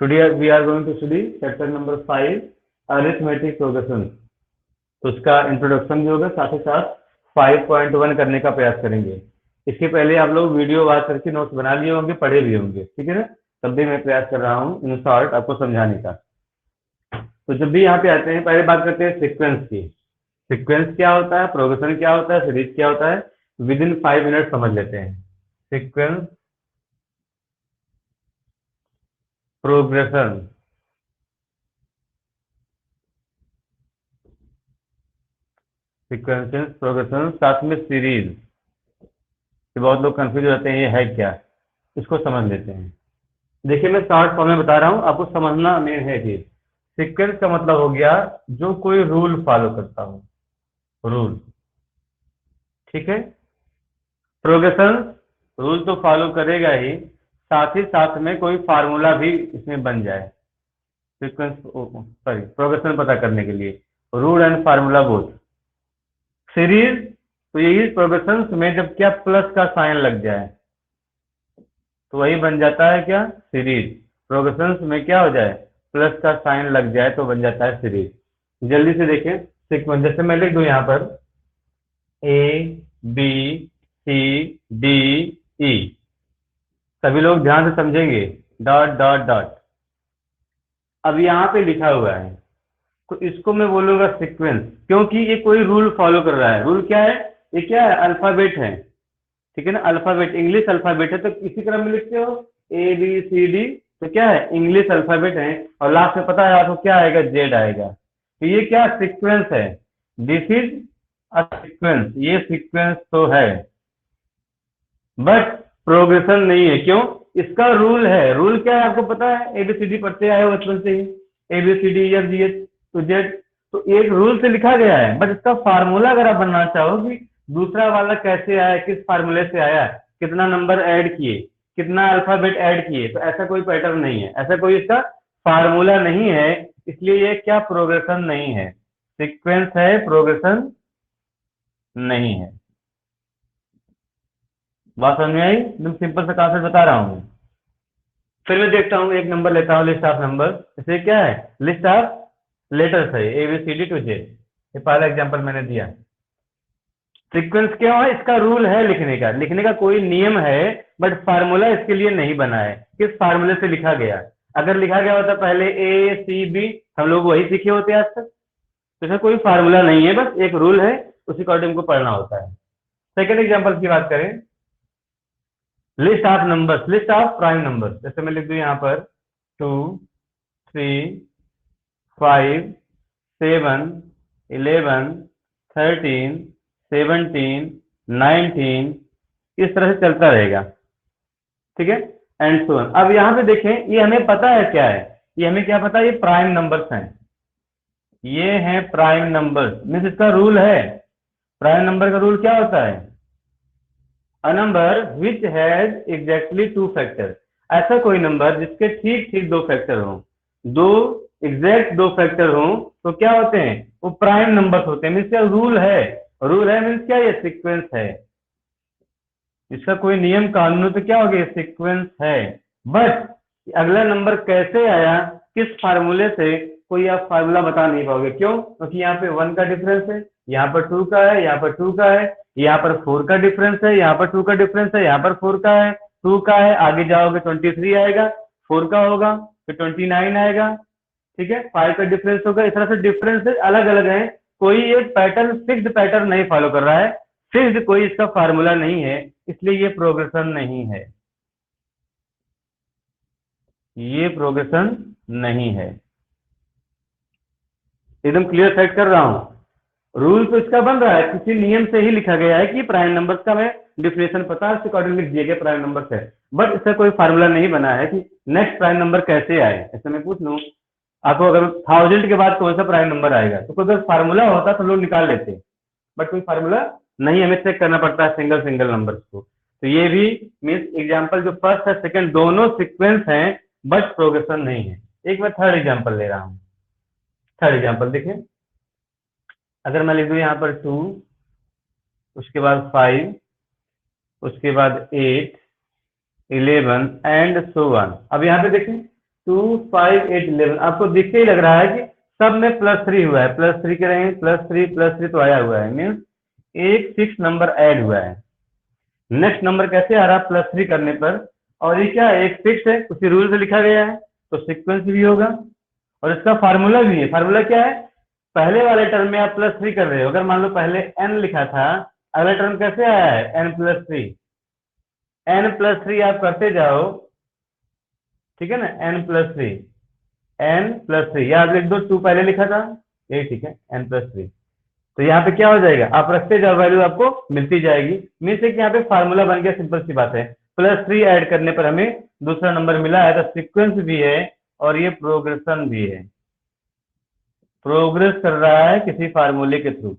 Today we are going to study chapter number 5 arithmetic progression। तो उसका introduction भी होगा, साथ ही साथ 5.1 करने का प्रयास करेंगे। इसके पहले आप लोग वीडियो वाच करके नोट्स बना लिए होंगे, पढ़े भी होंगे, ठीक है ना। तब भी मैं प्रयास कर रहा हूँ इन शॉर्ट आपको समझाने का। तो जब भी यहाँ पे आते हैं, पहले बात करते हैं सीक्वेंस की। सीक्वेंस क्या होता है, प्रोग्रेशन क्या होता है, सीरीज क्या होता है, विद इन 5 मिनट समझ लेते हैं। सीक्वेंस, प्रोग्रेशन, सीक्वेंसेस, प्रोग्रेशन, साथ में सीरीज। बहुत लोग कंफ्यूज रहते हैं ये है क्या, इसको समझ लेते हैं। देखिए मैं शॉर्ट फॉर्म में बता रहा हूँ, आपको समझना मेन है कि सीक्वेंस का मतलब हो गया जो कोई रूल फॉलो करता हो, रूल, ठीक है। प्रोग्रेशन रूल तो फॉलो करेगा ही, साथ ही साथ में कोई फार्मूला भी इसमें बन जाए। सीक्वेंस सॉरी प्रोग्रेशन पता करने के लिए rule and formula both. Series तो यही प्रोग्रेशन में जब क्या प्लस का साइन लग जाए तो वही बन जाता है क्या, सीरीज। प्रोग्रेशन में क्या हो जाए, प्लस का साइन लग जाए तो बन जाता है सीरीज। जल्दी से देखें सीक्वेंस, जैसे मैं लिख दूं यहाँ पर ए बी सी डी ई, सभी लोग ध्यान से समझेंगे, डॉट डॉट डॉट। अब यहाँ पे लिखा हुआ है तो इसको मैं बोलूंगा सीक्वेंस, क्योंकि ये कोई रूल फॉलो कर रहा है। रूल क्या है, ये क्या है, अल्फाबेट है, ठीक है ना। अल्फाबेट इंग्लिश अल्फाबेट है तो इसी क्रम में लिखते हो ए बी सी डी, तो क्या है, इंग्लिश अल्फाबेट है। और लास्ट में पता है आपको क्या आएगा, जेड आएगा। तो ये क्या सीक्वेंस है, दिस इज अ सीक्वेंस, ये सीक्वेंस तो है बट प्रोग्रेशन नहीं है। क्यों, इसका रूल है। रूल क्या है आपको पता है, एबीसीडी पढ़ते आए हो बचपन से ही, A B C D F G H to Z. तो एक रूल से लिखा गया है, बट इसका फार्मूला अगर आप बनना चाहो कि दूसरा वाला कैसे आया, किस फार्मूले से आया, कितना नंबर ऐड किए, कितना अल्फाबेट ऐड किए, तो ऐसा कोई पैटर्न नहीं है, ऐसा कोई इसका फार्मूला नहीं है। इसलिए ये क्या प्रोग्रेशन नहीं है, सीक्वेंस है, प्रोग्रेशन नहीं है। बात समझ में आई, एकदम सिंपल सा कांसेप्ट बता रहा हूँ। फिर मैं देखता हूँ, एक नंबर लेता हूँ, लिस्ट ऑफ नंबर। इसे क्या है, लिस्ट ऑफ लेटर्स है, A B C D to Z. ये पहला एग्जांपल मैंने दिया। सीक्वेंस क्या है, इसका रूल है लिखने का, लिखने का कोई नियम है, बट फार्मूला इसके लिए नहीं बना है। किस फार्मूले से लिखा गया, अगर लिखा गया होता पहले ए सी बी, हम लोग वही सीखे होते आज तक। तो इसका कोई फार्मूला नहीं है, बस एक रूल है, उसी अकॉर्डिंग को पढ़ना होता है। सेकेंड एग्जाम्पल की बात करें, list of numbers, list of prime numbers. जैसे मैं लिख दूं यहाँ पर 2 3 5 7 11 13 17 19, इस तरह से चलता रहेगा, ठीक है, एंड सो ऑन। अब यहाँ पे देखें, ये हमें पता है क्या है, ये हमें क्या पता है, ये प्राइम नंबर्स हैं, ये हैं प्राइम नंबर्स। मीन्स इसका रूल है, प्राइम नंबर का रूल क्या होता है, a number which has exactly 2 factor. ऐसा कोई नंबर जिसके ठीक ठीक 2 फैक्टर हों, दो एग्जैक्ट 2 फैक्टर हों, तो क्या होते हैं, वो प्राइम नंबर्स होते हैं। मीन्स क्या रूल है, रूल है मीन्स क्या, ये सीक्वेंस है। इसका कोई नियम कानून तो क्या हो गया, सीक्वेंस है। बट अगला नंबर कैसे आया, किस फार्मूले से, कोई आप फार्मूला बता नहीं पाओगे। क्यों, क्योंकि यहाँ पे 1 का डिफरेंस है, यहाँ पर 2 का है, यहाँ पर 2 का है, यहाँ पर 4 का डिफरेंस है, यहाँ पर 2 का डिफरेंस है, यहाँ पर 4 का है, 2 का है, आगे जाओगे 23 आएगा, 4 का होगा फिर 29 आएगा, ठीक है, 5 का डिफरेंस होगा। इस तरह से डिफरेंस अलग अलग है, कोई एक पैटर्न, फिक्स्ड पैटर्न नहीं फॉलो कर रहा है, फिक्स्ड कोई इसका फार्मूला नहीं है, इसलिए ये प्रोग्रेशन नहीं है, ये प्रोग्रेशन नहीं है। एकदम क्लियर सेट कर रहा हूं, रूल तो इसका बन रहा है, किसी नियम से ही लिखा गया है कि प्राइम नंबर्स का मैं डिफिनेशन पता है, उसके अकॉर्डिंग लिख दिए गए प्राइम नंबर्स है। बट इसका कोई फार्मूला नहीं बना है कि नेक्स्ट प्राइम नंबर कैसे आए। ऐसे मैं पूछ लूं आपको, अगर 1000 के बाद कौन सा प्राइम नंबर आएगा, तो कोई अगर फार्मूला होता तो लोग निकाल लेते, बट कोई फार्मूला नहीं, हमें चेक करना पड़ता है सिंगल सिंगल नंबर्स को। तो ये भी मीन्स एग्जाम्पल जो फर्स्ट है सेकंड दोनों सीक्वेंस हैं, बट प्रोग्रेशन नहीं है। एक मैं थर्ड एग्जाम्पल ले रहा हूँ। थर्ड एग्जाम्पल देखिए, अगर मैं लिख दूं यहाँ पर 2, उसके बाद 5, उसके बाद 8 11 एंड सो वन। अब यहाँ पे देखें 2 5 8 11। आपको दिख के ही लग रहा है कि सब में +3 हुआ है, +3 के रहे +3 तो आया हुआ है, मीन्स एक 6 नंबर ऐड हुआ है। नेक्स्ट नंबर कैसे आ रहा है +3 करने पर, और ये क्या है, एक फिक्स है, उसी रूल से लिखा गया है, तो सीक्वेंस भी होगा। और इसका फार्मूला भी है। फार्मूला क्या है, पहले वाले टर्म में आप +3 कर रहे हो, अगर मान लो पहले n लिखा था, अगला टर्म कैसे आया है n+3, n+3 आप करते जाओ, ठीक है ना, n+3 याद लिख दो, 2 पहले लिखा था, यही ठीक है, n+3। तो यहाँ पे क्या हो जाएगा, आप रखते जाओ, वैल्यू आपको मिलती जाएगी। मीन्स है कि यहाँ पे फार्मूला बन गया, सिंपल सी बात है। +3 ऐड करने पर हमें दूसरा नंबर मिला है, तो सीक्वेंस भी है और ये प्रोग्रेशन भी है, प्रोग्रेस कर रहा है किसी फार्मूले के थ्रू।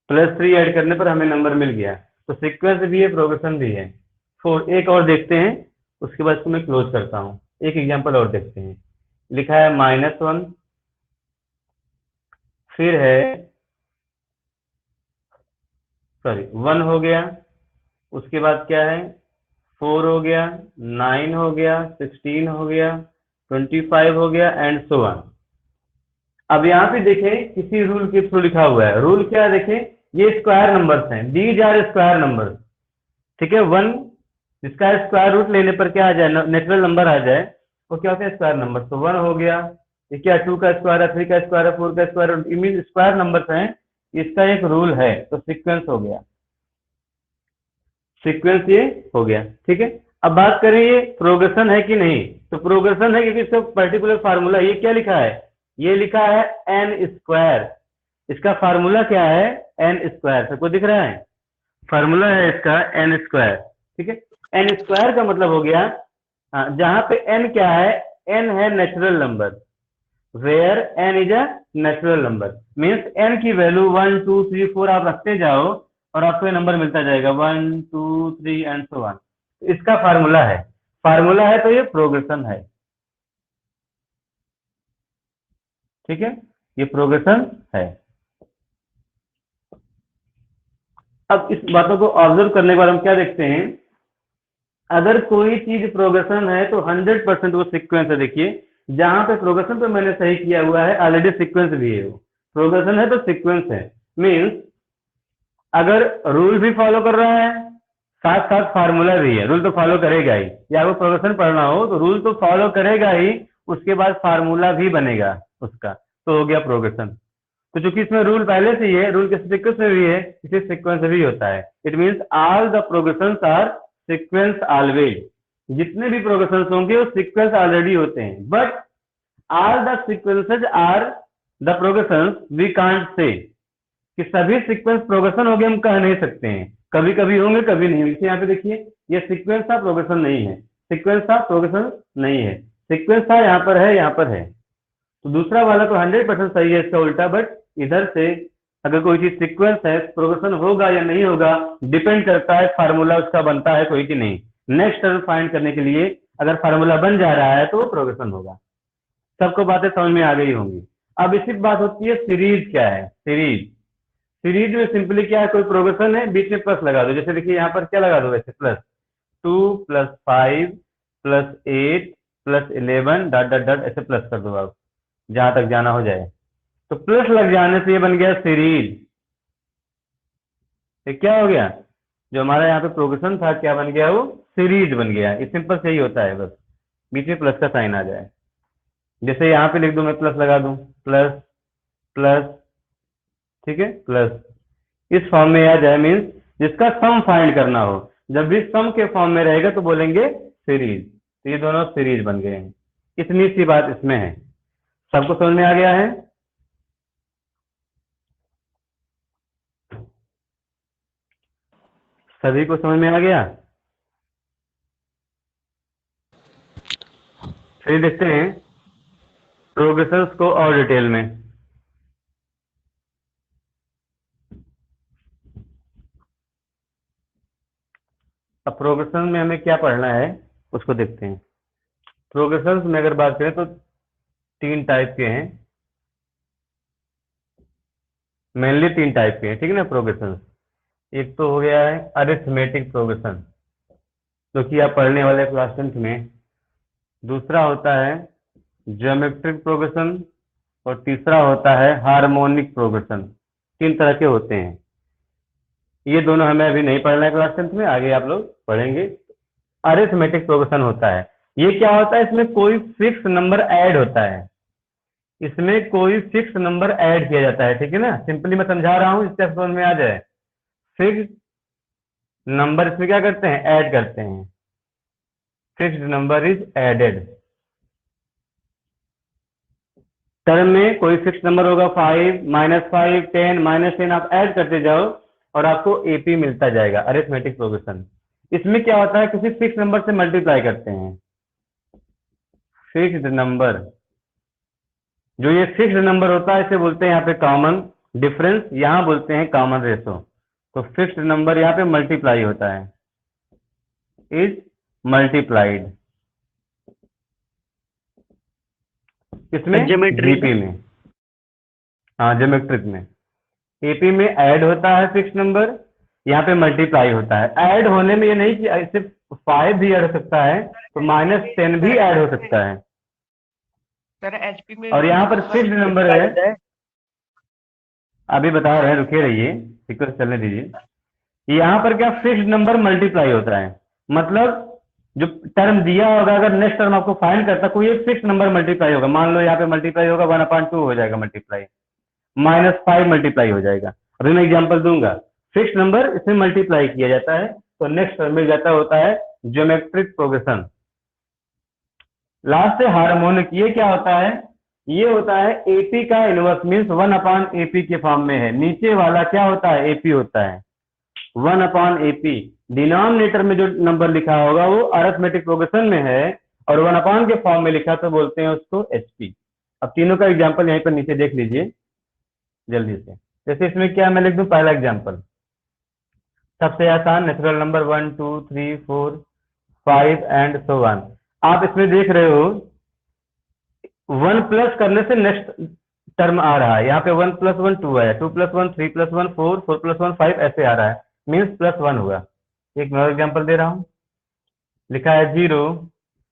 +3 ऐड करने पर हमें नंबर मिल गया, तो सीक्वेंस भी है, प्रोग्रेशन भी है। एक और देखते हैं, उसके बाद इसको मैं क्लोज करता हूँ। एक एग्जांपल और देखते हैं। लिखा है -1, फिर है सॉरी 1 हो गया, उसके बाद क्या है 4 हो गया, 9 हो गया, 16 हो गया, 25 हो गया, एंड सो ऑन। अब यहाँ पे देखें किसी रूल के थ्रू लिखा हुआ है। रूल क्या है देखें, ये स्क्वायर नंबर्स हैं, दीज आर स्क्वायर नंबर, ठीक है। 1 जिसका स्क्वायर रूट लेने पर क्या आ जाए, नेचुरल नंबर आ जाए, वो क्या होता है स्क्वायर नंबर। तो 1 हो गया, ये क्या 2 का स्क्वायर है, 3 का स्क्वायर है, 4 का स्क्वायर है, मीन स्क्वायर नंबर्स हैं, इसका एक रूल है, तो सीक्वेंस हो गया, सीक्वेंस ये हो गया, ठीक है। अब बात करें ये प्रोग्रेशन है कि नहीं, तो प्रोग्रेशन है, क्योंकि इसका पर्टिकुलर फार्मूला, ये क्या लिखा है, ये लिखा है n²। इसका फार्मूला क्या है n², सबको दिख रहा है, फार्मूला है इसका n², ठीक है। n² का मतलब हो गया, जहां पे n क्या है, n है natural number, where n is a natural number, means n की वैल्यू 1 2 3 4 आप रखते जाओ और आपको ये नंबर मिलता जाएगा 1 2 3 एंड सो ऑन। इसका फार्मूला है, फार्मूला है तो ये प्रोग्रेशन है, ठीक है, ये प्रोग्रेशन है। अब इस बातों को ऑब्जर्व करने के बाद हम क्या देखते हैं, अगर कोई चीज प्रोग्रेशन है तो 100% वो सीक्वेंस है। देखिए जहां पे प्रोग्रेशन पे मैंने सही किया हुआ है, ऑलरेडी सीक्वेंस भी है, वो प्रोग्रेशन है तो सीक्वेंस है। मीन्स अगर रूल भी फॉलो कर रहा है, साथ साथ फार्मूला भी है, रूल तो फॉलो करेगा ही, या वो प्रोग्रेशन पढ़ना हो तो रूल तो फॉलो करेगा ही, उसके बाद फार्मूला भी बनेगा उसका, तो हो गया प्रोग्रेशन। तो चूंकि इसमें रूल पहले से ही है, रूल के सीक्वेंस में भी है, इसे सीक्वेंस भी होता है। It means all the progressions are sequence always, जितने भी प्रोग्रेशंस होंगे वो सीक्वेंस ऑलरेडी होते हैं, but all the sequences are the progressions we can't say, कि सभी सीक्वेंस प्रोग्रेशन हो गए हम कह नहीं सकते हैं, कभी कभी होंगे कभी नहीं होंगे। यहाँ पे देखिए ये सीक्वेंस था, प्रोग्रेशन नहीं है, सीक्वेंस था, प्रोग्रेशन नहीं है, सीक्वेंस था, यहाँ पर है, यहाँ पर है। तो दूसरा वाला तो 100% सही है, इसका उल्टा, बट इधर से अगर कोई चीज सीक्वेंस है, प्रोग्रेशन होगा या नहीं होगा डिपेंड करता है फार्मूला उसका बनता है कोई कि नहीं। नेक्स्ट टर्म फाइंड करने के लिए अगर फार्मूला बन जा रहा है तो वो प्रोग्रेशन होगा। सबको बातें समझ में आ गई होंगी। अब इसी बात होती है सीरीज क्या है, सीरीज, सीरीज में सिंपली क्या है, कोई प्रोग्रेशन है, बीच में प्लस लगा दो। जैसे देखिए यहाँ पर क्या लगा दो, वैसे +2 +5 +8 +11 डॉट डॉट डॉट ऐसे प्लस कर दो आप, जहां तक जाना हो जाए। तो प्लस लग जाने से ये बन गया सीरीज। ये क्या हो गया, जो हमारा यहाँ पे प्रोग्रेशन था क्या बन गया, वो सीरीज बन गया। ये सिंपल से ही होता है, बस बीच में प्लस का साइन आ जाए। जैसे यहाँ पे लिख दूं, मैं प्लस लगा दूं, प्लस प्लस, ठीक है, प्लस इस फॉर्म में आ जाए, मीन्स जिसका सम फाइंड करना हो, जब भी सम के फॉर्म में रहेगा तो बोलेंगे सीरीज। तो ये दोनों सीरीज बन गए हैं, इतनी सी बात इसमें है। सबको समझ में आ गया है, सभी को समझ में आ गया। फिर देखते हैं प्रोग्रेशंस को और डिटेल में। अब प्रोग्रेशन में हमें क्या पढ़ना है उसको देखते हैं। प्रोग्रेशंस में अगर बात करें तो 3 टाइप के हैं, मेनली 3 टाइप के हैं, ठीक है ना प्रोग्रेशंस। एक तो हो गया है अरिथमेटिक प्रोग्रेशन, जो कि आप पढ़ने वाले क्लास 10th में दूसरा होता है ज्योमेट्रिक प्रोग्रेशन और तीसरा होता है हार्मोनिक प्रोग्रेशन। 3 तरह के होते हैं। ये दोनों हमें अभी नहीं पढ़ना है क्लास 10th में, आगे आप लोग पढ़ेंगे। अरिथमेटिक प्रोग्रेशन होता है, ये क्या होता है, इसमें कोई फिक्स नंबर ऐड होता है, इसमें कोई फिक्स नंबर ऐड किया जाता है, ठीक है ना। सिंपली मैं समझा रहा हूं, इससे समझ में आ जाए। फिक्स नंबर इसमें क्या करते हैं, ऐड करते हैं। Fixed number is added. Term में कोई फिक्स नंबर होगा, 5 -5 10 -10, आप ऐड करते जाओ और आपको एपी मिलता जाएगा, अरिथमेटिक प्रोग्रेशन। इसमें क्या होता है, किसी फिक्स नंबर से मल्टीप्लाई करते हैं। फिक्स्ड नंबर, जो ये फिक्स्ड नंबर होता है इसे बोलते हैं यहाँ पे कॉमन डिफरेंस, यहाँ बोलते हैं कॉमन रेशो। तो फिक्स्ड नंबर यहाँ पे मल्टीप्लाई होता है, इज मल्टीप्लाइड। इसमें जीपी में, हाँ ज्योमेट्रिक में। एपी में ऐड होता है फिक्स नंबर, यहाँ पे मल्टीप्लाई होता है। ऐड होने में ये नहीं कि सिर्फ 5 भी ऐड हो सकता है, तो -10 भी ऐड हो सकता है। सर एचपी में और यहाँ पर फिक्स्ड नंबर है, अभी बता रहे हैं, रुके रहिए, सीक्वेंस चलने दीजिए। यहाँ पर क्या, फिक्स्ड नंबर मल्टीप्लाई होता है, मतलब जो टर्म दिया होगा, अगर नेक्स्ट टर्म आपको फाइंड करता, कोई एक फिक्स नंबर मल्टीप्लाई होगा। मान लो यहाँ पे मल्टीप्लाई होगा 1/2 हो जाएगा मल्टीप्लाई, -5 मल्टीप्लाई हो जाएगा। अभी मैं एग्जांपल दूंगा, फिक्स नंबर इसमें मल्टीप्लाई किया जाता है तो नेक्स्ट टर्म मिल जाता होता है ज्योमेट्रिक प्रोग्रेशन। लास्ट है हार्मोनिक। ये क्या होता है, ये होता है एपी का इनवर्स, मीन्स 1/AP के फॉर्म में है। नीचे वाला क्या होता है, एपी होता है, 1/AP। डिनोमिनेटर में जो नंबर लिखा होगा वो अरिथमेटिक प्रोग्रेशन में है, और 1/, के फॉर्म में लिखा तो बोलते हैं उसको एचपी। अब तीनों का एग्जांपल यहीं पर नीचे देख लीजिए जल्दी से। जैसे इसमें क्या, मैं लिख दूं पहला एग्जांपल, सबसे आसान natural number 1 2 3 4 5 and so on. आप इसमें देख रहे हो 1 प्लस करने से नेक्स्ट टर्म आ रहा है, यहाँ पे 1 + 1 2 है, 2 + 1 3 + 1 4 4 + 1 5 ऐसे आ रहा है, मीन्स +1 हुआ। एक मैं एग्जांपल दे रहा हूं, लिखा है 0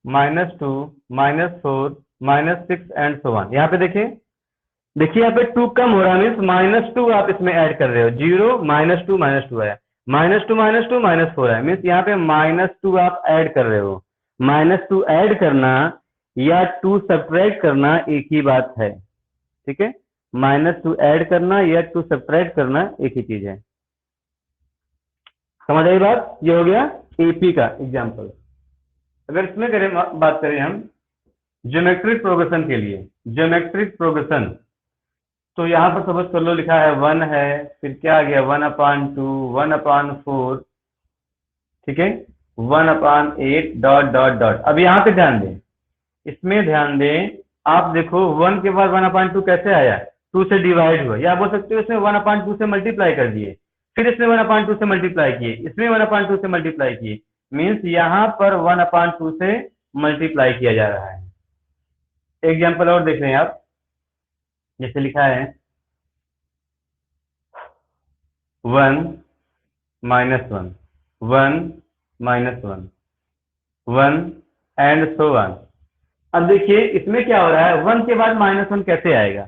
-2 -4 -6 एंड सो ऑन। यहाँ पे देखिए यहाँ पे 2 कम हो रहा है, मीन्स -2 आप इसमें ऐड कर रहे हो। 0 -2 -2 है, -2 -4 है, मीन्स यहाँ पे -2 आप ऐड कर रहे हो। -2 ऐड करना या 2 सब्ट्रैक्ट करना एक ही बात है, ठीक है। -2 ऐड करना या 2 सब्ट्रैक्ट करना एक ही चीज है, समझ आई बात। ये हो गया एपी का एग्जांपल। अगर इसमें करें, बात करें हम ज्योमेट्रिक प्रोग्रेशन के लिए, ज्योमेट्रिक प्रोग्रेशन, तो यहाँ पर सपोज कर लो लिखा है 1 है, फिर क्या आ गया 1/2 1/4, ठीक है, 1/8 डॉट डॉट डॉट। अब यहाँ पे ध्यान दें, इसमें ध्यान दें, आप देखो 1 के बाद 1/2 कैसे आया, 2 से डिवाइड हुआ, या बोल सकते हो इसमें 1/2 से मल्टीप्लाई कर दिए, फिर इसमें 1/2 से मल्टीप्लाई किए, इसमें 1/2 से मल्टीप्लाई किए, मीन्स यहाँ पर 1/2 से मल्टीप्लाई किया जा रहा है। एग्जाम्पल और देख रहे हैं आप, जैसे लिखा है 1 -1 1 -1 1 एंड सो ऑन। अब देखिए इसमें क्या हो रहा है, 1 के बाद -1 कैसे आएगा,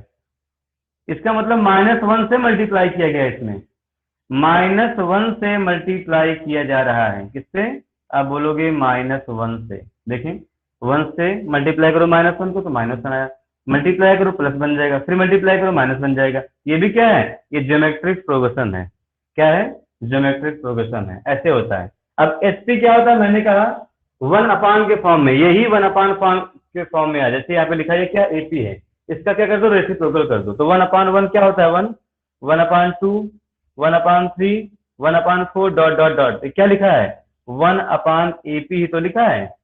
इसका मतलब -1 से मल्टीप्लाई किया गया, इसमें -1 से मल्टीप्लाई किया जा रहा है। किससे, आप बोलोगे -1 से। देखें 1 से मल्टीप्लाई करो -1 को तो -1 आया, मल्टीप्लाई करो प्लस बन जाएगा, फिर मल्टीप्लाई करो माइनस बन जाएगा। ये भी क्या है, ये ज्योमेट्रिक प्रोग्रेशन है। क्या है, ज्योमेट्रिक प्रोग्रेशन है, ऐसे होता है। अब एचपी क्या होता है, मैंने कहा 1/, के फॉर्म में, यही 1/, के फॉर्म में आ। जैसे यहाँ पे लिखा है क्या, एपी है, इसका क्या कर दो, रेसिप्रोकल कर दो। तो 1/1 क्या होता है, 1 1/2 1/3 1/4 डॉट डॉट डॉट। क्या लिखा है, 1/AP ही तो लिखा है।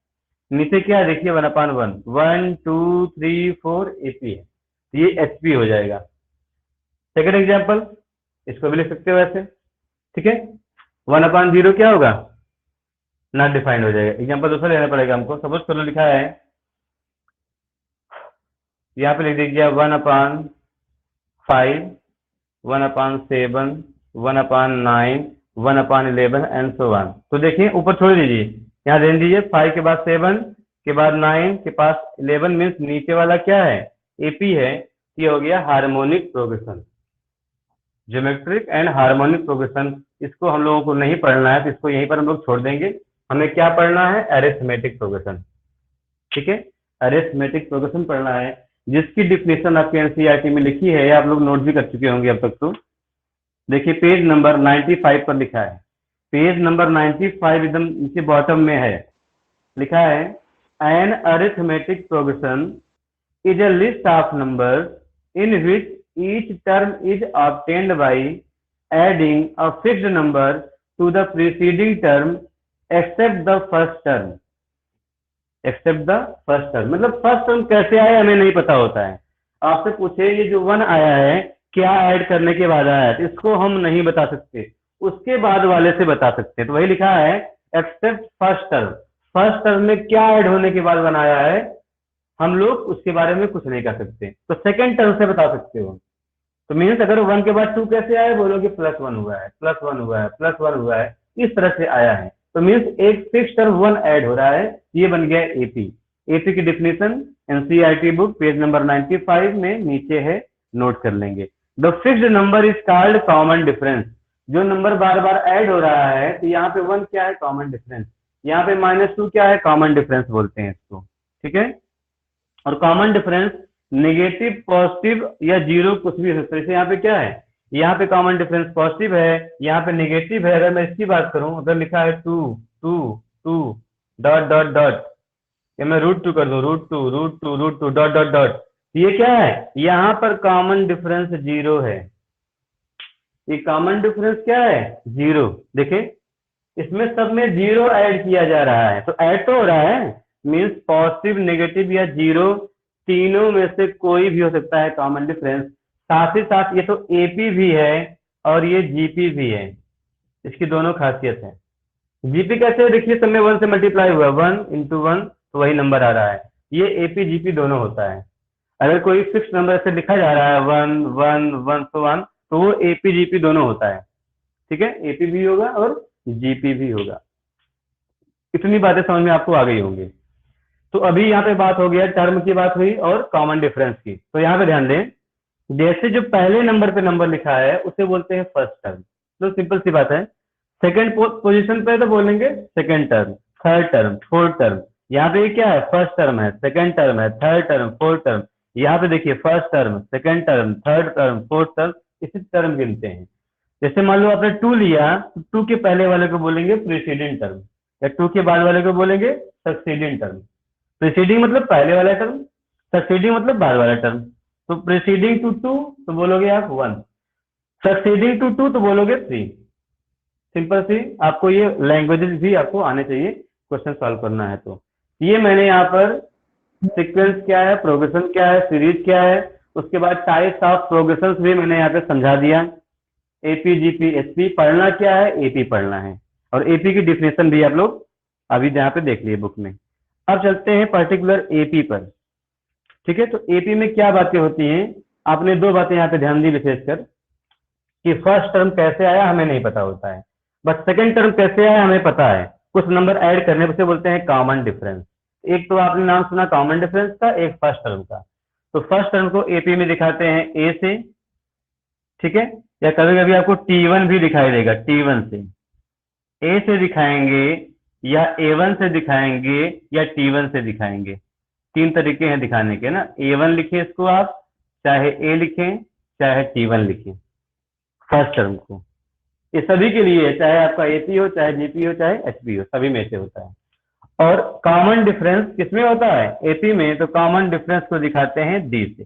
नीचे क्या है देखिए, 1/1 1 2 3 4 AP है, ये एचपी हो जाएगा। सेकंड एग्जांपल, इसको भी लिख सकते हो ऐसे, ठीक है। 1/0 क्या होगा, नॉट डिफाइंड हो जाएगा। एग्जांपल दूसरा लेना पड़ेगा हमको। सपोज करो लिखा है, यहाँ पे लिख दीजिए 1/5 1/7 1/9 1/11 एंड सो ऑन। तो देखिए ऊपर छोड़ दीजिए, यहाँ रहने दीजिए 5 के बाद 7 के बाद 9 के पास 11 मीन्स नीचे वाला क्या है, एपी है। ये हो गया harmonic progression, geometric and harmonic progression. इसको हम लोगों को नहीं पढ़ना है, तो इसको यहीं पर हम लोग छोड़ देंगे। हमें क्या पढ़ना है, अरिथमेटिक प्रोग्रेशन। ठीक है, अरिथमेटिक प्रोग्रेशन पढ़ना है, जिसकी डिफिनेशन आपके एनसीईआरटी में लिखी है, आप लोग नोट भी कर चुके होंगे अब तक। तो देखिए पेज नंबर 95 पर लिखा है, पेज नंबर 95 एकदम नीचे बॉटम में है, लिखा है an arithmetic progression is a list of numbers in which each term is obtained by adding a fixed number to the preceding term except the first term. Except the first term मतलब first term कैसे आया हमें नहीं पता होता है। आपसे पूछे ये जो 1 आया है क्या ऐड करने के बाद आया है, तो इसको हम नहीं बता सकते, उसके बाद वाले से बता सकते हैं। तो वही लिखा है accept first term, first term में क्या ऐड होने के बाद बनाया है हम लोग उसके बारे में कुछ नहीं कर सकते। तो सेकंड टर्म से बता सकते हो। तो मीन्स अगर 1 के बाद 2 कैसे आया, बोलोगे +1 हुआ है, +1 हुआ है, +1 हुआ है, इस तरह से आया है। तो मीन्स एक फिक्स टर्म 1 ऐड हो रहा है, ये बन गया एपी। एपी की definition NCERT book page number 95 में नीचे है, नोट कर लेंगे। The fixed number is called common difference. जो नंबर बार बार ऐड हो रहा है, तो यहाँ पे 1 क्या है, कॉमन डिफरेंस। यहाँ पे -2 क्या है, कॉमन डिफरेंस बोलते हैं इसको। ठीक है, और कॉमन डिफरेंस नेगेटिव, पॉजिटिव या जीरो कुछ भी हो सकता है। जैसे यहाँ पे क्या है, यहाँ पे कॉमन डिफरेंस पॉजिटिव है, यहाँ पे नेगेटिव है। अगर मैं इसकी बात करूं, अगर लिखा है 2 2 2 डॉट डॉट डॉट, या मैं √2 कर दूं, √2 डॉट डॉट डॉट, ये क्या है, यहाँ पर कॉमन डिफरेंस 0 है। ये कॉमन डिफरेंस क्या है, 0। देखे इसमें सब में 0 ऐड किया जा रहा है, तो ऐड तो हो रहा है, मीन्स पॉजिटिव, नेगेटिव या 0 तीनों में से कोई भी हो सकता है कॉमन डिफरेंस। साथ ही साथ ये तो एपी भी है और ये जीपी भी है, इसकी दोनों खासियत है। जीपी कैसे, देखिए सब में 1 से मल्टीप्लाई हुआ, 1 × 1 तो वही नंबर आ रहा है। ये एपी जीपी दोनों होता है। अगर कोई फिक्स नंबर से लिखा जा रहा है 1 1 1 तो 1, तो वो एपी जीपी दोनों होता है। ठीक है, एपी भी होगा और जीपी भी होगा। इतनी बातें समझ में आपको आ गई होंगी। तो अभी यहाँ पे बात हो गया, टर्म की बात हुई और कॉमन डिफरेंस की। तो यहाँ पे ध्यान दें, जैसे जो पहले नंबर पे नंबर लिखा है उसे बोलते हैं फर्स्ट टर्म। तो सिंपल सी बात है, सेकंड पोजीशन पे तो बोलेंगे second term, third term, fourth term. यहाँ पे क्या है, फर्स्ट टर्म है, सेकंड टर्म है, थर्ड टर्म, फोर्थ टर्म। यहाँ पे देखिए first term, second term, third term, fourth term, इसी टर्म गिनते हैं। जैसे मान लो आपने 2 लिया, तो 2 के पहले वाले को बोलेंगे प्रीसीडिंग टर्म, या 2 के बाद वाले को बोलेंगे सक्सीडिंग टर्म। प्रीसीडिंग मतलब पहले वाला टर्म, सक्सीडिंग मतलब बाद वाला टर्म। तो प्रीसीडिंग टू 2 तो बोलोगे आप 1, सक्सीडिंग टू 2 तो बोलोगे 3। सिंपल सी, आपको ये लैंग्वेजेस भी आपको आने चाहिए क्वेश्चन सॉल्व करना है। तो ये मैंने यहाँ पर सीक्वेंस क्या है, प्रोग्रेशन क्या है, सीरीज क्या है, उसके बाद टाइप्स ऑफ प्रोग्रेशन भी मैंने यहाँ पे समझा दिया। एपी जीपी एसपी पढ़ना क्या है, एपी पढ़ना है, और एपी की डिफिनेशन भी आप लोग अभी यहाँ पे देख लिए बुक में। अब चलते हैं पर्टिकुलर एपी पर। ठीक है, तो एपी में क्या बातें होती हैं, आपने 2 बातें यहाँ पे ध्यान दी विशेषकर, कि फर्स्ट टर्म कैसे आया हमें नहीं पता होता है, बट सेकंड टर्म कैसे आया हमें पता है। कुछ नंबर ऐड करने से बोलते हैं कॉमन डिफरेंस। एक तो आपने नाम सुना कॉमन डिफरेंस का, एक फर्स्ट टर्म का। तो फर्स्ट टर्म को एपी में दिखाते हैं ए से, ठीक है, या कभी कभी आपको T1 भी दिखाई देगा, T1 से, ए से दिखाएंगे या A1 से दिखाएंगे या T1 से दिखाएंगे। 3 तरीके हैं दिखाने के ना। A1 लिखें इसको आप, चाहे A लिखें, चाहे T1 लिखें फर्स्ट टर्म को। ये सभी के लिए, चाहे आपका एपी हो, चाहे जीपी हो, चाहे एचपी हो, सभी में से होता है। और कॉमन डिफरेंस किसमें होता है, एपी में। तो कॉमन डिफरेंस को दिखाते हैं डी से।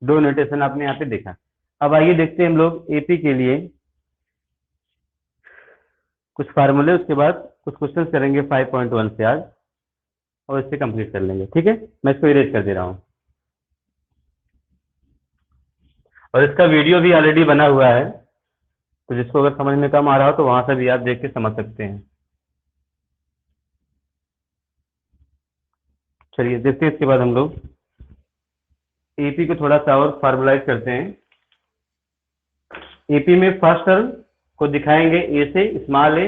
2 नोटेशन आपने यहाँ पे देखा। अब आइए देखते हैं हम लोग एपी के लिए कुछ फार्मूले, उसके बाद कुछ क्वेश्चन करेंगे 5.1 से आज, और इससे कंप्लीट कर लेंगे। ठीक है, मैं इसको इरेज कर दे रहा हूँ, और इसका वीडियो भी ऑलरेडी बना हुआ है, तो जिसको अगर समझ में कम आ रहा हो तो वहां से भी आप देख के समझ सकते हैं। चलिए देखते हैं, इसके बाद हम लोग एपी को थोड़ा सा और फॉर्मुलाइज करते हैं। एपी में फर्स्ट टर्म को दिखाएंगे ए से, स्मॉल ए,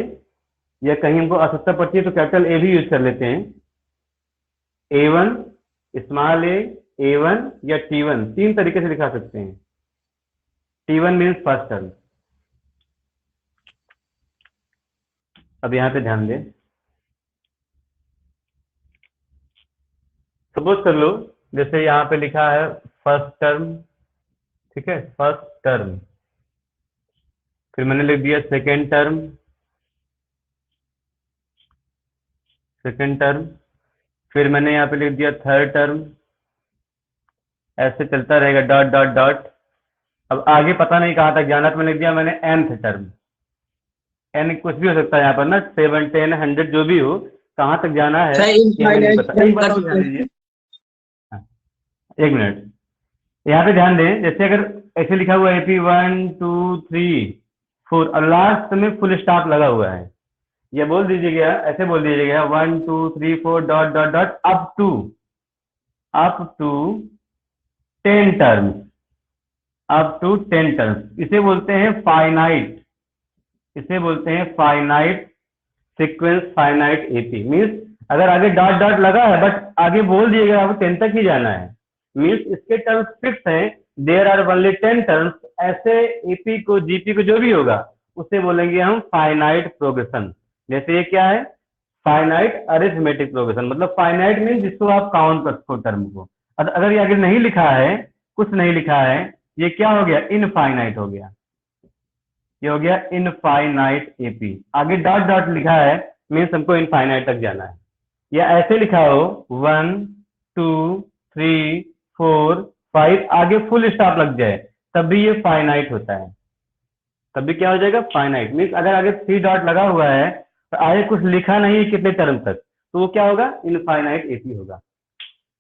या कहीं हमको आवश्यकता पड़ती है तो कैपिटल ए भी यूज कर लेते हैं। A1, स्मॉल A1 या T1, तीन तरीके से लिखा सकते हैं। T1 means first term. अब यहाँ पे ध्यान दें, सपोज कर लो जैसे यहाँ पे लिखा है फर्स्ट टर्म, ठीक है, फर्स्ट टर्म, फिर मैंने लिख दिया सेकेंड टर्म, सेकेंड टर्म, फिर मैंने यहाँ पे लिख दिया थर्ड टर्म, ऐसे चलता रहेगा डॉट डॉट डॉट। अब आगे पता नहीं कहाँ तक जाना, तो मैंने लिख दिया मैंने nth टर्म। n कुछ भी हो सकता है यहाँ पर ना, 7, 10, 100 जो भी हो, कहाँ तक जाना है सर ये हमें नहीं इनफाइनाइट पता। एक बात और ध्यान दीजिए, एक मिनट, यहाँ पे ध्यान दें, जैसे अगर ऐसे लिखा हुआ है AP 1 2 3 4 और लास्ट में फुल स्टॉप लगा हुआ है, ये बोल दीजिएगा, ऐसे बोल दीजिएगा 1 2 3 4 dot dot dot up to 10 terms, up to 10 terms. इसे बोलते हैं फाइनाइट, इसे बोलते हैं finite sequence, finite AP। Means अगर आगे डॉट डॉट लगा है बट आगे बोल दिएगा आपको 10 तक ही जाना है, मीन्स इसके टर्म्स फिक्स हैं, देयर आर ओनली 10 टर्म्स। ऐसे AP को, GP को जो भी होगा उसे बोलेंगे हम फाइनाइट प्रोग्रेशन। जैसे ये क्या है, फाइनाइट अरिथमेटिक प्रोग्रेशन, मतलब फाइनाइट मीन्स जिसको आप काउंट कर सको टर्म को। अगर ये आगे नहीं लिखा है, कुछ नहीं लिखा है, ये क्या हो गया, इनफाइनाइट हो गया, ये हो गया इनफाइनाइट AP। आगे डॉट डॉट लिखा है मीन्स हमको इनफाइनाइट तक जाना है, या ऐसे लिखा हो 1 2 3 4 5 आगे फुल स्टॉप लग जाए तब भी ये फाइनाइट होता है, तब भी क्या हो जाएगा, फाइनाइट। मीन्स अगर आगे 3 डॉट लगा हुआ है तो आगे कुछ लिखा नहीं है कितने टर्म तक, तो वो क्या होगा, इनफाइनाइट AP होगा,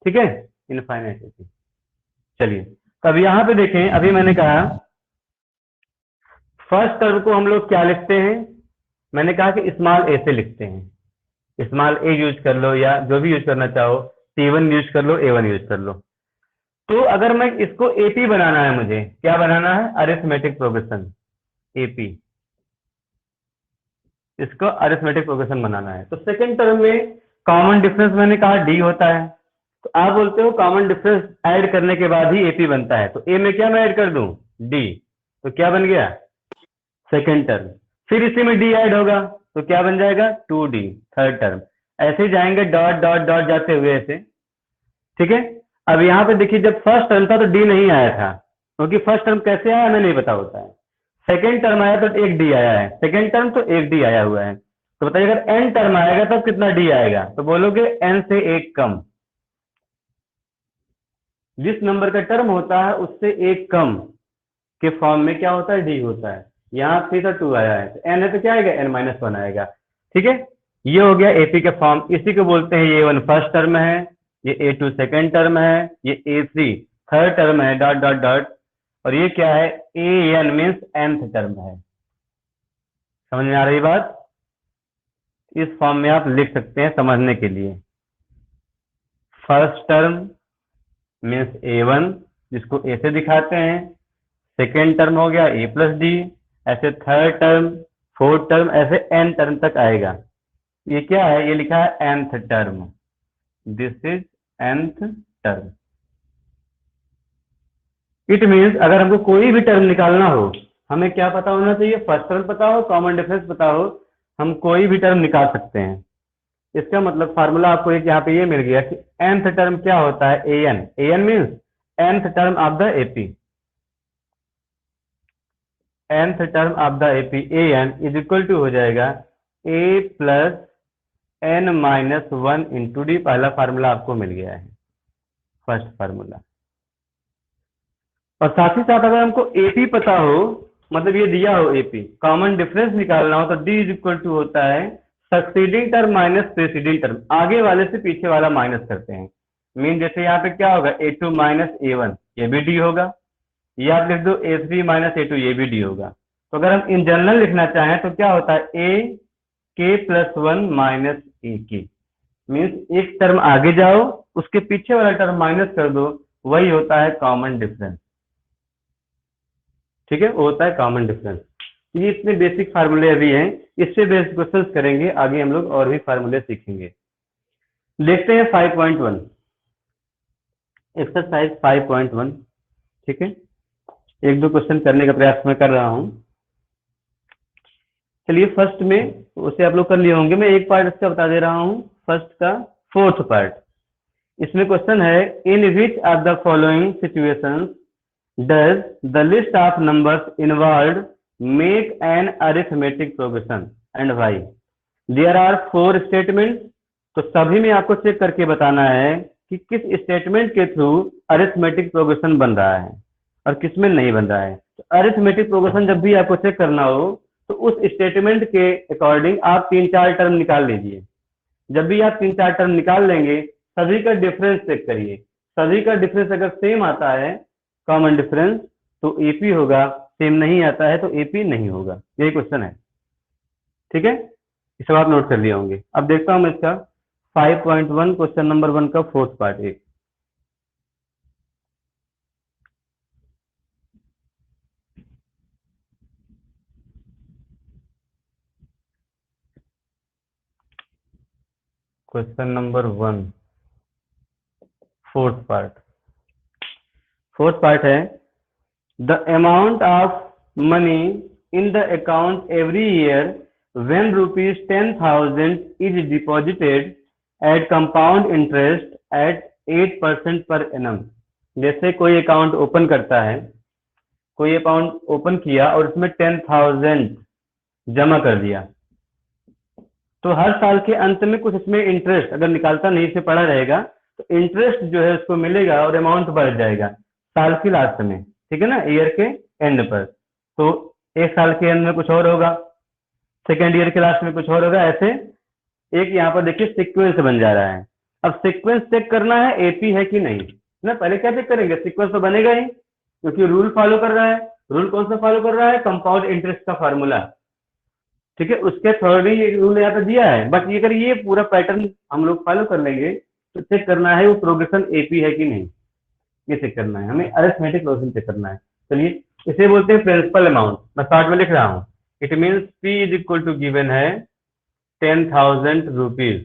ठीक है, इनफाइनाइट AP। चलिए, तो अब यहाँ पे देखें, अभी मैंने कहा फर्स्ट टर्म को हम लोग क्या लिखते हैं, मैंने कहा कि स्मॉल a से लिखते हैं, स्मॉल a यूज कर लो या जो भी यूज करना चाहो, T1 यूज कर लो, A1 यूज कर लो। तो अगर मैं इसको AP बनाना है, मुझे क्या बनाना है, अरिथमेटिक प्रोग्रेशन AP, इसको अरिथमेटिक प्रोग्रेशन बनाना है। तो सेकंड टर्म में कॉमन डिफरेंस मैंने कहा D होता है, तो आप बोलते हो कॉमन डिफरेंस ऐड करने के बाद ही AP बनता है, तो A में क्या मैं ऐड कर दूं, D, तो क्या बन गया, सेकंड टर्म। फिर इसी में D ऐड होगा तो क्या बन जाएगा, 2D, थर्ड टर्म। ऐसे जाएंगे डॉट डॉट डॉट जाते हुए ऐसे, ठीक है। अब यहाँ पे देखिए, जब फर्स्ट टर्म था तो D नहीं आया था, क्योंकि फर्स्ट टर्म कैसे आया हमें नहीं पता होता है। सेकेंड टर्म आया तो एक D आया है, सेकेंड टर्म तो एक D आया हुआ है। तो बताइए अगर n टर्म आएगा तब कितना D आएगा, तो बोलोगे n से एक कम, जिस नंबर का टर्म होता है उससे एक कम के फॉर्म में क्या होता है, D होता है। यहाँ 3 था 2 आया है, तो n है तो क्या आएगा, n-1 आएगा, ठीक है। ये हो गया AP का फॉर्म, इसी को बोलते हैं ये A1 फर्स्ट टर्म है, ये A2 सेकेंड टर्म है, ये A3 थर्ड टर्म है, डॉट डॉट डॉट, और ये क्या है, AN मीन्स nth टर्म है। समझ में आ रही बात, इस फॉर्म में आप लिख सकते हैं समझने के लिए। फर्स्ट टर्म मीन्स A1 जिसको A से दिखाते हैं, सेकेंड टर्म हो गया A प्लस D, ऐसे थर्ड टर्म, फोर्थ टर्म, ऐसे n टर्म तक आएगा। ये क्या है, ये लिखा है nth term, this is nth term. It means अगर हमको कोई भी टर्म निकालना हो, हमें क्या पता होना चाहिए, फर्स्ट टर्म पता हो, कॉमन डिफरेंस पता हो, हम कोई भी टर्म निकाल सकते हैं। इसका मतलब फार्मूला आपको एक यहाँ पे ये मिल गया कि nth टर्म क्या होता है, AN, AN means nth term of the AP, nth term of the AP AN is equal to हो जाएगा A plus n-1 into D। पहला फार्मूला आपको मिल गया है, फर्स्ट फार्मूला। और साथ ही साथ अगर हमको AP पता हो, मतलब ये दिया हो AP, कॉमन डिफरेंस निकालना हो, तो D इज इक्वल टू होता है succeeding term minus preceding term, आगे वाले से पीछे वाला माइनस करते हैं। मीन जैसे यहाँ पे क्या होगा, A2 माइनस A1, ये भी D होगा, ये आप लिख दो A3 माइनस A2, ये भी D होगा। तो अगर हम इन जनरल लिखना चाहें तो क्या होता है, AK+1 माइनस AK, मीन्स एक टर्म आगे जाओ उसके पीछे वाला टर्म माइनस कर दो, वही होता है कॉमन डिफरेंस, ठीक है, वो होता है कॉमन डिफरेंस। ये इतने बेसिक फार्मूले अभी हैं, इससे बेस्ड क्वेश्चंस करेंगे आगे, हम लोग और भी फार्मूले सीखेंगे। देखते हैं 5.1 एक्सरसाइज 5.1। ठीक है, एक दो क्वेश्चन करने का प्रयास मैं कर रहा हूं। चलिए फर्स्ट में उसे आप लोग कर लिए होंगे, मैं एक पार्ट इसका बता दे रहा हूं, फर्स्ट का फोर्थ पार्ट। इसमें क्वेश्चन है, in which of the following situations does the list of numbers involved make an arithmetic progression and why. There are 4 statement, तो सभी में आपको चेक करके बताना है कि किस स्टेटमेंट के थ्रू अरिथमेटिक प्रोग्रेशन बन रहा है और किस में नहीं बन रहा है। तो अरिथमेटिक प्रोग्रेशन जब भी आपको चेक करना हो तो उस स्टेटमेंट के अकॉर्डिंग आप 3-4 टर्म निकाल लीजिए। जब भी आप 3-4 टर्म निकाल लेंगे, सभी का डिफरेंस चेक करिए। सभी का डिफरेंस अगर सेम आता है, कॉमन डिफरेंस, तो एपी होगा, सेम नहीं आता है तो एपी नहीं होगा। यही क्वेश्चन है। ठीक है, ये सब आप नोट कर लिए होंगे। अब देखता हूं मैं इसका 5.1 क्वेश्चन नंबर 1 का फोर्थ पार्ट। एक क्वेश्चन नंबर 1 फोर्थ पार्ट है, the amount of money in the account every year when rupees 10,000 is deposited at compound interest at 8% per annum। जैसे कोई अकाउंट ओपन करता है, कोई अकाउंट ओपन किया और उसमें 10,000 जमा कर दिया, तो हर साल के अंत में कुछ इसमें इंटरेस्ट अगर निकालता नहीं से पड़ा रहेगा तो इंटरेस्ट जो है उसको मिलेगा और अमाउंट बढ़ जाएगा साल की लास्ट में। ठीक है ना, ईयर के एंड पर। तो एक साल के एंड में कुछ और होगा, सेकेंड ईयर के लास्ट में कुछ और होगा, ऐसे एक यहाँ पर देखिए सीक्वेंस बन जा रहा है। अब सीक्वेंस चेक करना है एपी है कि नहीं ना। पहले क्या चेक करेंगे, सीक्वेंस तो बनेगा ही क्योंकि रूल फॉलो कर रहा है। रूल कौन सा फॉलो कर रहा है, कंपाउंड इंटरेस्ट का फार्मूला। ठीक है, उसके थर्ड ही रूल यहाँ पे दिया है, बट अगर ये पूरा पैटर्न हम लोग फॉलो कर लेंगे तो चेक करना है वो प्रोग्रेशन एपी है कि नहीं, ये चेक करना है हमें, अरिथमेटिक प्रोग्रेशन चेक करना है। चलिए इसे बोलते हैं प्रिंसिपल अमाउंट। मैं शॉर्ट में लिख रहा हूँ, it means P is equal to given है 10,000 रुपीज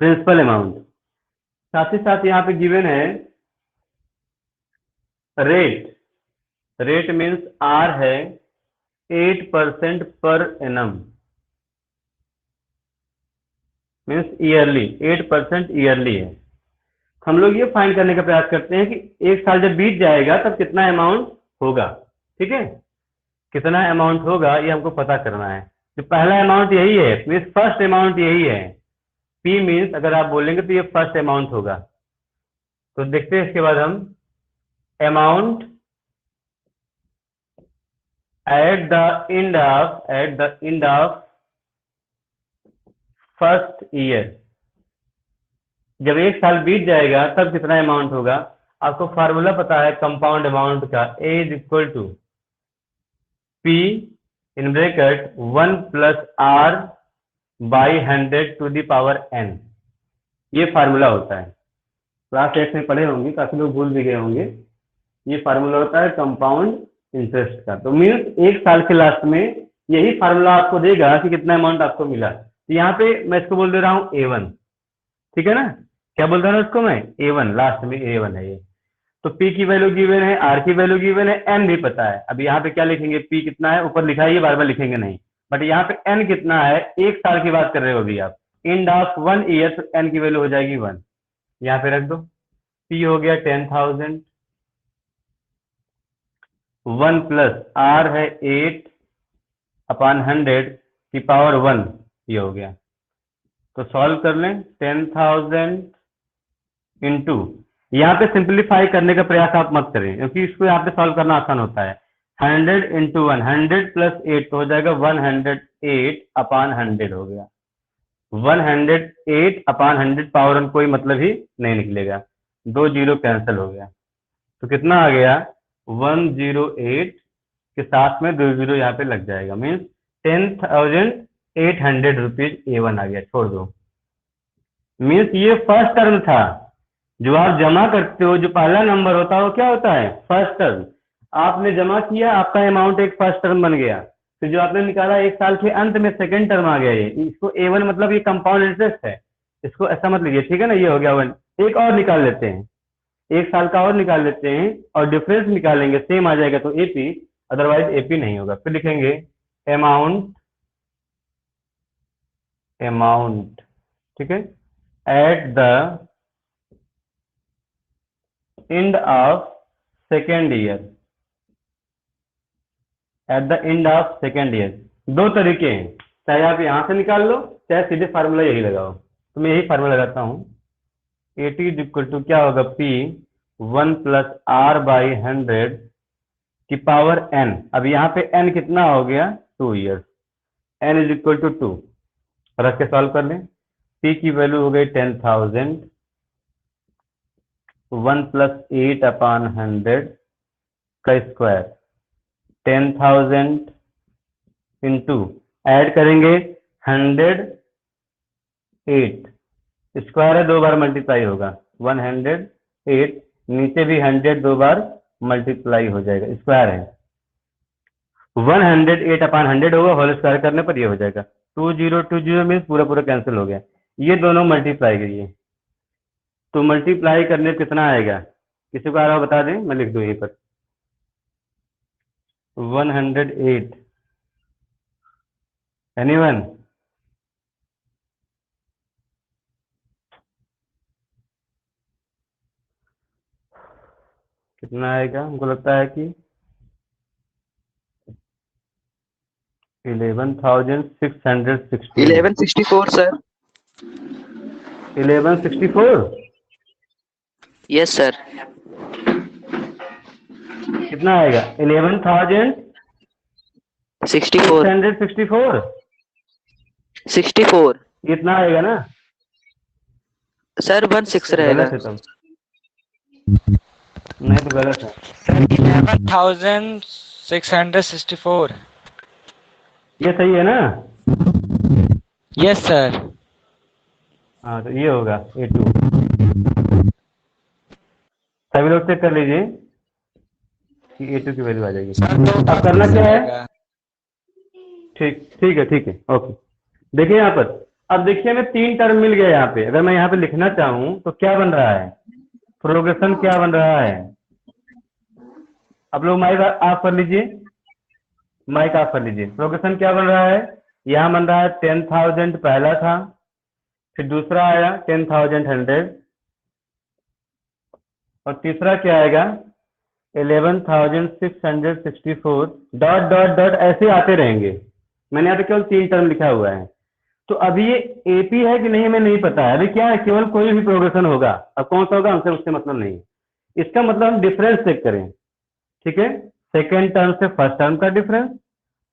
प्रिंसिपल अमाउंट। साथ ही साथ यहाँ पे गिवन है रेट मीन्स आर है 8% per annum, means yearly, 8% yearly है। हम लोग ये फाइंड करने का प्रयास करते हैं कि एक साल जब बीत जाएगा तब कितना अमाउंट होगा। ठीक है, कितना अमाउंट होगा ये हमको पता करना है। जो पहला अमाउंट यही है, मीन्स फर्स्ट अमाउंट यही है। पी मीन्स अगर आप बोलेंगे तो ये फर्स्ट अमाउंट होगा। तो देखते हैं इसके बाद हम amount at the end of first year, जब एक साल बीत जाएगा तब कितना अमाउंट होगा। आपको फार्मूला पता है कंपाउंड अमाउंट का, A is equal to P in bracket 1 plus R by 100 to the power n। ये फार्मूला होता है, क्लास 8 में पढ़े होंगे, काफी लोग भूल भी गए होंगे। ये फार्मूला होता है कंपाउंड इंटरेस्ट का। तो मीन्स एक साल के लास्ट में यही फार्मूला आपको देगा कि कितना अमाउंट आपको मिला। तो यहाँ पे मैं इसको बोल दे रहा हूँ A1। ठीक है ना, क्या बोल रहा हूँ इसको मैं, A1, लास्ट में A1 है ये। तो P की वैल्यू गिवन है, R की वैल्यू गिवन है, N भी पता है। अब यहाँ पे क्या लिखेंगे, P कितना है ऊपर लिखा है, ये बार बार लिखेंगे नहीं, बट यहाँ पे N कितना है, एक साल की बात कर रहे हो अभी आप, एंड ऑफ 1 ईयर, तो N की वैल्यू हो जाएगी 1, यहाँ पे रख दो। P हो गया 10,000, 1 प्लस R है 8/100 की पावर 1, ये हो गया। तो सॉल्व कर लें, 10,000 इंटू, यहाँ पे सिंप्लीफाई करने का प्रयास आप मत करें क्योंकि इसको यहाँ पे सॉल्व करना आसान होता है। 100 इंटू 1, 100 प्लस 8 तो हो जाएगा 108/100 हो गया। 108/100 पावर 1 कोई मतलब ही नहीं निकलेगा, 2 जीरो कैंसिल हो गया। तो कितना आ गया, 108 के साथ में 2 जीरो यहाँ पे लग जाएगा, मीन्स 10,800 रुपीज A1 आ गया। छोड़ दो, मीन्स ये फर्स्ट टर्म था। जो आप जमा करते हो, जो पहला नंबर होता है वो क्या होता है, फर्स्ट टर्म। आपने जमा किया, आपका अमाउंट एक फर्स्ट टर्म बन गया। तो जो आपने निकाला एक साल के अंत में सेकंड टर्म आ गया। ये इसको A1 मतलब ये कंपाउंड इंटरेस्ट है, इसको ऐसा मत लीजिए, ठीक है ना। ये हो गया 1। एक और निकाल लेते हैं, 1 साल का और निकाल लेते हैं और डिफरेंस निकालेंगे, सेम आ जाएगा तो एपी, अदरवाइज एपी नहीं होगा। फिर लिखेंगे अमाउंट, ठीक है, at the end of second year, at the end of second year. दो तरीके हैं, चाहे आप यहां से निकाल लो, चाहे सीधे फार्मूला यही लगाओ। तो मैं यही फार्मूला लगाता हूं, एटी इज इक्वल टू क्या होगा, पी 1 प्लस आर बाई 100 की पावर n। अब यहाँ पे n कितना हो गया, 2 years, n is equal to 2 रख के सॉल्व कर लें। p की वैल्यू हो गई 10,000, 1 प्लस 8 अपॉन 100 का स्क्वायर, 10,000 इंटू ऐड करेंगे 108, स्क्वायर है 2 बार मल्टीप्लाई होगा, 108, नीचे भी 100 2 बार मल्टीप्लाई हो जाएगा, स्क्वायर है 108 अपॉन 100 होगा, होल स्क्वायर करने पर ये हो जाएगा 2020 मीन्स पूरा पूरा कैंसिल हो गया। ये दोनों मल्टीप्लाई करिए तो मल्टीप्लाई करने पर कितना आएगा, किसी को आ रहा हो बता दें, मैं लिख दूं यहीं पर 108। एनीवन? कितना आएगा, हमको लगता है कि 11,660। 1164 सर। 1164? Yes sir. कितना आएगा, 11,664? 64 इतना आएगा ना सर, 16 रहेगा। गलत है तब, नहीं तो गलत है। 11,664। ये सही है ना? Yes sir. हाँ तो ये होगा A2। सभी लोग चेक कर लीजिए कि A2 की वैल्यू आ जाएगी। अब करना क्या है, ठीक है ओके। देखिए यहाँ पर, अब देखिए हमें 3 टर्म मिल गया यहाँ पे। अगर मैं यहाँ पे लिखना चाहूँ तो क्या बन रहा है, प्रोग्रेशन क्या बन रहा है। अब लोग माइक ऑफ कर लीजिए, माइक ऑफ कर लीजिए। प्रोग्रेशन क्या बन रहा है, यहाँ बन रहा है 10,000 पहला था, फिर दूसरा आया 10,100 और तीसरा क्या आएगा 11,664 डॉट डॉट डॉट ऐसे आते रहेंगे। मैंने यहाँ पे केवल 3 टर्म लिखा हुआ है। तो अभी ये एपी है कि नहीं हमें नहीं पता है। अभी क्या है, केवल कोई भी प्रोग्रेशन होगा, अब कौन सा होगा हमसे उससे मतलब नहीं। इसका मतलब हम डिफरेंस चेक करें, ठीक है, सेकेंड टर्म से फर्स्ट टर्म का डिफरेंस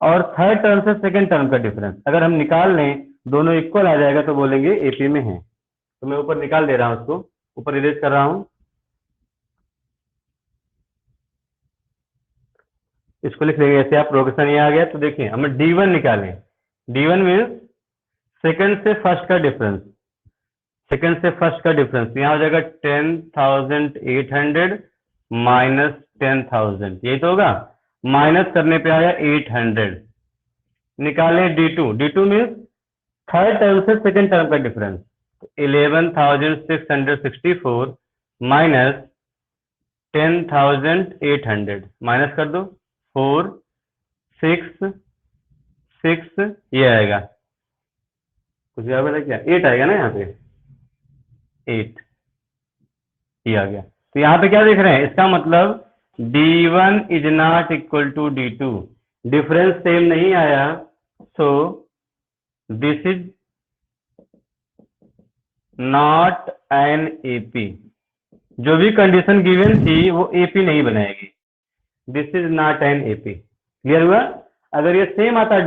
और थर्ड टर्म से सेकेंड टर्म का डिफरेंस अगर हम निकाल लें, दोनों इक्वल आ जाएगा तो बोलेंगे एपी में है। तो मैं ऊपर निकाल दे रहा हूं, उसको ऊपर इरेज कर रहा हूं, इसको लिख लेंगे ऐसे। आप प्रोग्रेशन ये आ गया तो देखिए हमें D1 निकालें। D1 मीन्स सेकंड से फर्स्ट का डिफरेंस, सेकंड से फर्स्ट का डिफरेंस यहाँ हो जाएगा 10,800 माइनस 10,000, यही तो होगा। माइनस करने पे आया 800। निकालें D2। D2 means third term से सेकंड टर्म का डिफरेंस, 11,664 माइनस 10,800, माइनस कर दो 4 6 6, ये आएगा कुछ याद है क्या, 8 आएगा ना यहाँ पे, 8 ये आ गया। तो यहाँ पे क्या देख रहे हैं, इसका मतलब D1 is not equal to D2, difference same नहीं आया, so this is not an AP. जो भी कंडीशन गिवन थी वो एपी नहीं बनाएगी, this is not an AP. Clear हुआ? अगर ये सेम आता